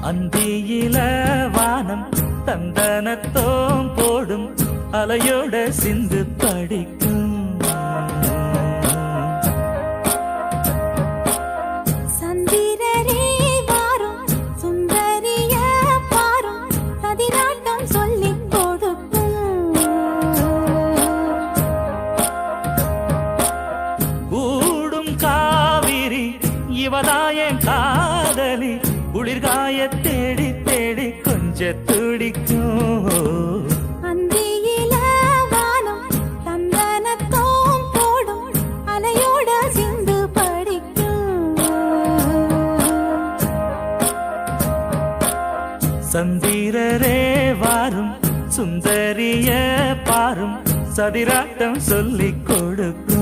அந்தியில வானம் தந்தனத்தோம் போடும் அலையோட சிந்து படிக்கும். சந்திரரே வாரும் சுந்தரிய பாரும் சதிராட்டம் சொல்லிக் கொடுக்கும். கூடும் காவிரி இவதாயன் காதலி குளிர்காய தேடி தேடி கொஞ்ச துடிக்கும். அந்தியில வானம் தந்தனத்தோம் போடும் அலையோட சிந்து படிக்கும். சந்திரரே வாரும் சுந்தரிய பாரும் சதிராட்டம் சொல்லிக் கொடுக்கும்.